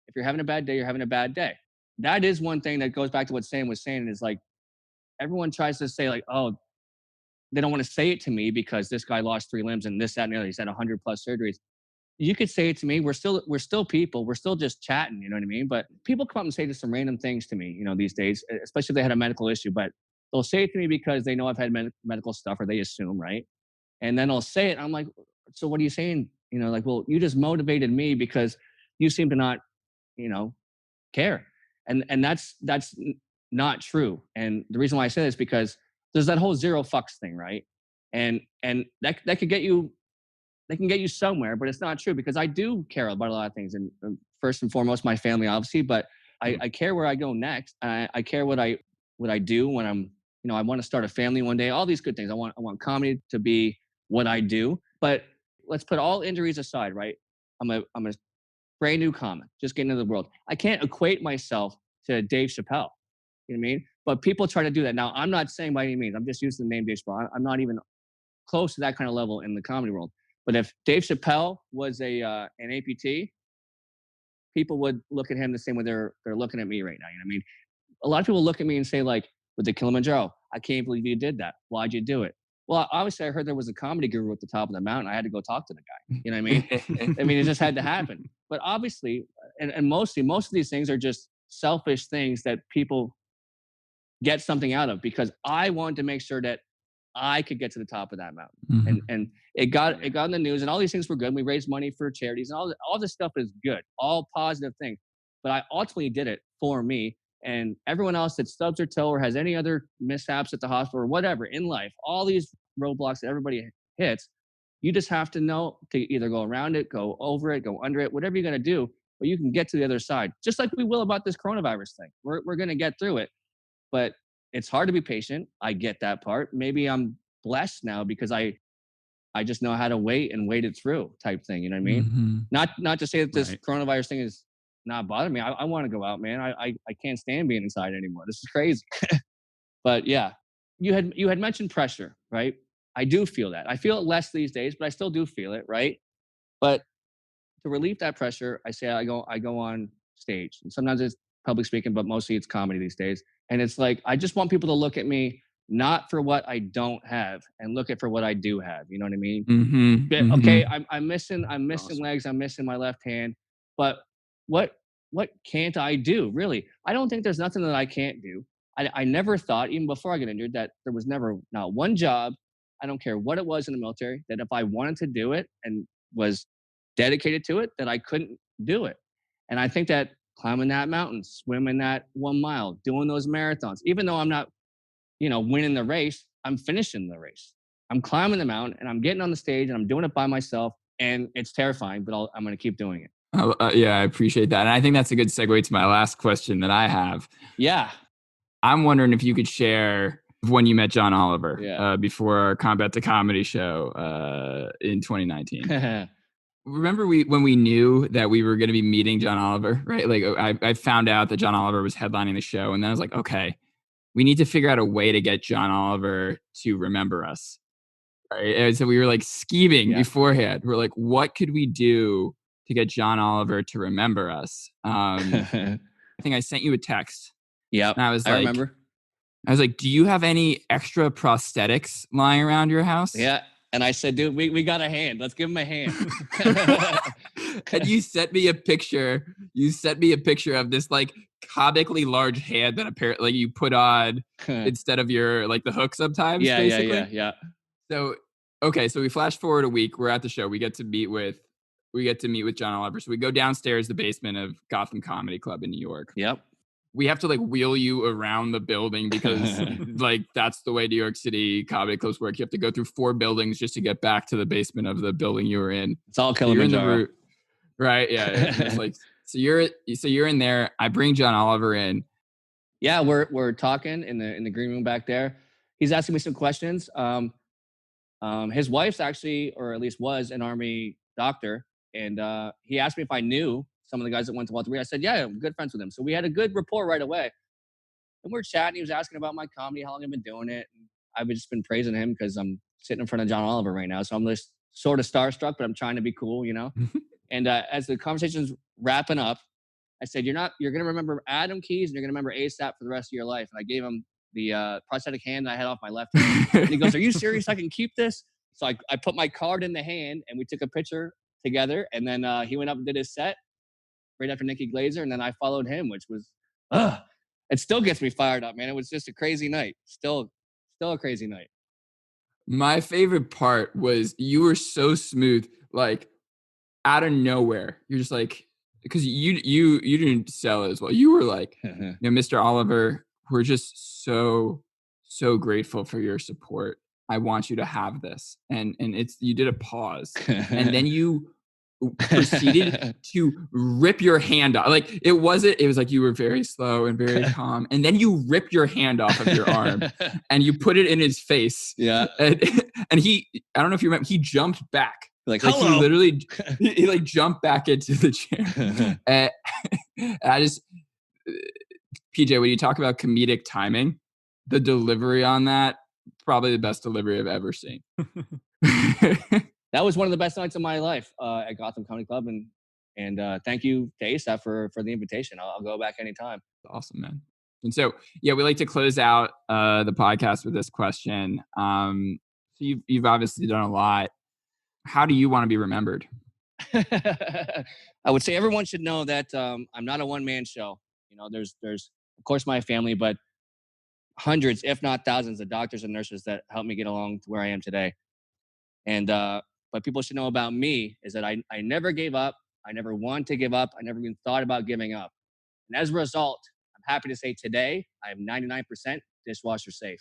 if you're having a bad day, you're having a bad day. That is one thing that goes back to what Sam was saying. Is like everyone tries to say like, oh, they don't want to say it to me because this guy lost three limbs and this, that, and the other. He's had 100 plus surgeries. You could say it to me. We're still people. We're still just chatting. You know what I mean? But people come up and say just some random things to me. These days, especially if they had a medical issue. But they'll say it to me because they know I've had medical stuff, or they assume, right? And then I'll say it. I'm like, so what are you saying? Like, well, you just motivated me because you seem to not, you know, care. And that's not true. And the reason why I say this is because there's that whole zero fucks thing, right? And that could get you they can get you somewhere, but it's not true because I do care about a lot of things. And first and foremost, my family, obviously, but I care where I go next. I care what I do when I want to start a family one day, all these good things. I want comedy to be what I do. But let's put all injuries aside, right? I'm a brand new comic, just getting into the world. I can't equate myself to Dave Chappelle. You know what I mean? But people try to do that. Now, I'm not saying by any means, I'm just using the name Dave Chappelle. I'm not even close to that kind of level in the comedy world. But if Dave Chappelle was an amputee, people would look at him the same way they're looking at me right now. You know what I mean? A lot of people look at me and say, like, with the Kilimanjaro, I can't believe you did that. Why'd you do it? Well, obviously, I heard there was a comedy guru at the top of the mountain. I had to go talk to the guy. You know what I mean? I mean, it just had to happen. But obviously, and mostly, most of these things are just selfish things that people get something out of, because I wanted to make sure that I could get to the top of that mountain. Mhm. And it got in the news, and all these things were good. We raised money for charities, and all this stuff is good, all positive things. But I ultimately did it for me, and everyone else that stubs their toe or has any other mishaps at the hospital or whatever in life, all these roadblocks that everybody hits, you just have to know to either go around it, go over it, go under it, whatever you're going to do, but you can get to the other side. Just like we will about this coronavirus thing. We're going to get through it, but it's hard to be patient. I get that part. Maybe I'm blessed now because I just know how to wait and wait it through, type thing. You know what I mean? Mhm. Not to say that this Right. coronavirus thing is not bothering me. I want to go out, man. I can't stand being inside anymore. This is crazy. But yeah, you had mentioned pressure, right? I do feel that. I feel it less these days, but I still do feel it, right? But to relieve that pressure, I go on stage. And sometimes it's public speaking, but mostly it's comedy these days. And it's like I just want people to look at me not for what I don't have and look at for what I do have. You know what I mean? Mhm. Okay, Mhm. I'm missing Awesome. legs, I'm missing my left hand, but what can't I do? Really, I don't think there's nothing that I can't do. I never thought, even before I got injured, that there was never not one job. I don't care what it was in the military, that if I wanted to do it and was dedicated to it, that I couldn't do it. And I think that climbing that mountain, swimming that 1 mile, doing those marathons, even though I'm not, winning the race, I'm finishing the race. I'm climbing the mountain and I'm getting on the stage and I'm doing it by myself. And it's terrifying, but I'm going to keep doing it. Oh, yeah, I appreciate that. And I think that's a good segue to my last question that I have. Yeah. I'm wondering if you could share when you met John Oliver Yeah. before our Combat to Comedy show in 2019. Remember when we knew that we were going to be meeting John Oliver, right? Like I found out that John Oliver was headlining the show, and then I was like, okay, we need to figure out a way to get John Oliver to remember us. Right? And so we were like scheming beforehand. We're like, what could we do to get John Oliver to remember us? I think I sent you a text, Yep. and I was I like, remember. do you have any extra prosthetics lying around your house? Yeah. And I said, dude, we got a hand. Let's give him a hand. And you sent me a picture. You sent me a picture of this like comically large hand that apparently you put on instead of your like the hook sometimes, basically. Yeah. So okay, so we flash forward a week. We're at the show. We get to meet with John Oliver. So we go downstairs, the basement of Gotham Comedy Club in New York. Yep. We have to like wheel you around the building because like that's the way New York City comedy clubs work. You have to go through 4 buildings just to get back to the basement of the building you were in. It's all So you're in Kilimanjaro. right? Yeah. It's like so you're in there. I bring John Oliver in. Yeah, we're talking in the green room back there. He's asking me some questions. His wife's actually, or at least was, an Army doctor, and he asked me if I knew some of the guys that went to Walter Reed. I said, yeah, I'm good friends with him. So we had a good rapport right away. And we're chatting. He was asking about my comedy, how long I've been doing it. And I've just been praising him because I'm sitting in front of John Oliver right now. So I'm just sort of starstruck, but I'm trying to be cool, And as the conversation's wrapping up, I said, you're going to remember Adam Keys and you're going to remember ASAP for the rest of your life. And I gave him the prosthetic hand that I had off my left hand. And he goes, are you serious? I can keep this? So I put my card in the hand and we took a picture together. And then he went up and did his set right after Nikki Glazer. And then I followed him, which was, it still gets me fired up, man. It was just a crazy night. Still a crazy night. My favorite part was you were so smooth, like out of nowhere. You're just like, because you didn't sell it as well. You were like, Mr. Oliver, we're just so grateful for your support. I want you to have this. And you did a pause. And then you proceeded to rip your hand off. Like it was like you were very slow and very calm. And then you ripped your hand off of your arm and you put it in his face. Yeah. And And I don't know if you remember, he jumped back. Like, He hello. literally, he like jumped back into the chair. And I just, PJ, when you talk about comedic timing, the delivery on that, probably the best delivery I've ever seen. That was one of the best nights of my life at Gotham Comedy Club. And thank you to ASAP for the invitation. I'll go back anytime. Awesome, man. And so, yeah, we like to close out the podcast with this question. So you've obviously done a lot. How do you want to be remembered? I would say everyone should know that I'm not a one-man show. You know, there's of course my family, but hundreds, if not thousands, of doctors and nurses that helped me get along to where I am today. And what people should know about me is that I never gave up. I never wanted to give up. I never even thought about giving up. And as a result, I'm happy to say today I am 99% dishwasher safe.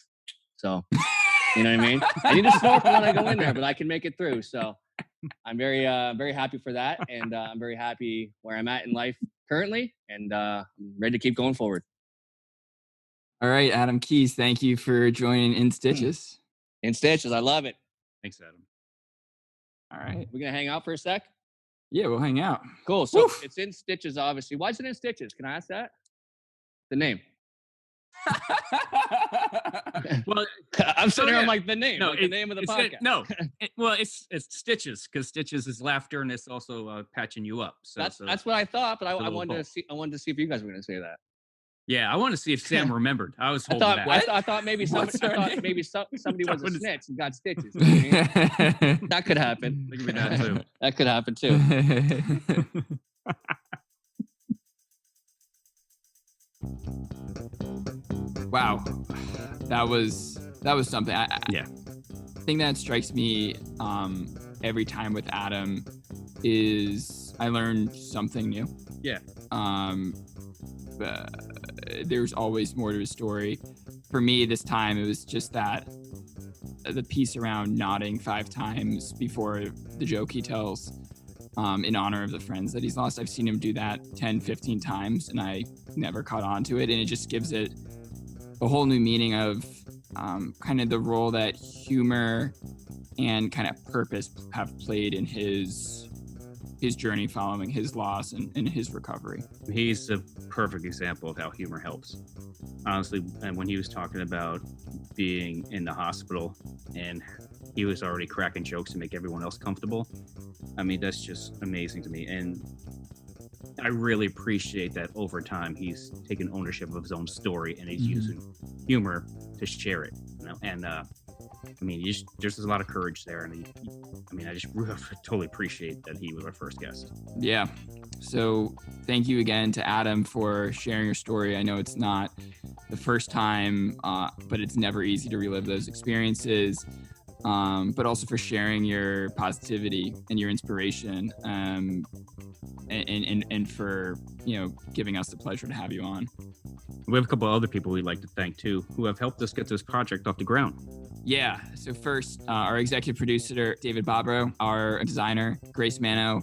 So, you know what I mean? I need to snorkel when I go in there, but I can make it through. So I'm very happy for that. And I'm very happy where I'm at in life currently. And I'm ready to keep going forward. All right, Adam Keys, thank you for joining In Stitches. In Stitches, I love it. Thanks, Adam. All right. We're going to hang out for a sec? Yeah, we'll hang out. Cool. So Woof. It's In Stitches, obviously. Why is it In Stitches? Can I ask that? The name. Well, I'm sitting here, yeah. I'm like, the name. No, like the name of the podcast. It's Stitches, because Stitches is laughter and it's also patching you up. So That's what I thought, but I little wanted to both. see. I wanted to see if you guys were going to say that. Yeah, I want to see if Sam remembered. I was holding back. I thought maybe What's somebody, her name? somebody was a snitch and got stitches. You know what I mean? That could happen. Think of that too. That could happen too. Wow, that was something. Yeah. The thing that strikes me every time with Adam is I learned something new. Yeah. There's always more to his story. For me, this time it was just that the piece around nodding 5 times before the joke he tells in honor of the friends that he's lost. I've seen him do that 10, 15 times and I never caught on to it. And it just gives it a whole new meaning of kind of the role that humor and kind of purpose have played in his journey following his loss and his recovery. He's a perfect example of how humor helps. Honestly, and when he was talking about being in the hospital and he was already cracking jokes to make everyone else comfortable, I mean, that's just amazing to me. And I really appreciate that over time he's taken ownership of his own story and he's using humor to share it. You know? And I mean, there's a lot of courage there, and I just really totally appreciate that he was our first guest. Yeah. So thank you again to Adam for sharing your story. I know it's not the first time, but it's never easy to relive those experiences. But also for sharing your positivity and your inspiration, and for giving us the pleasure to have you on. We have a couple other people we'd like to thank too, who have helped us get this project off the ground. Yeah. So first, our executive producer, David Bobrow, our designer, Grace Mano.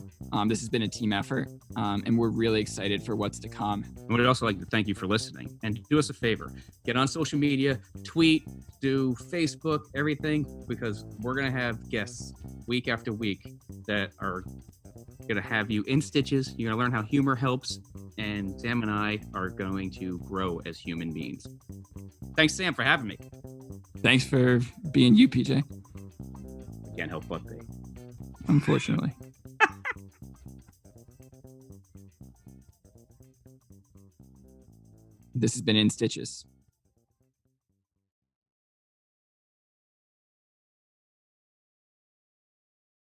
This has been a team effort, and we're really excited for what's to come. And we'd also like to thank you for listening. And do us a favor, get on social media, tweet, do Facebook, everything, because we're going to have guests week after week that are going to have you in stitches. You're going to learn how humor helps, and Sam and I are going to grow as human beings. Thanks, Sam, for having me. Thanks for being you, PJ. Can't help but be. Unfortunately. This has been In Stitches.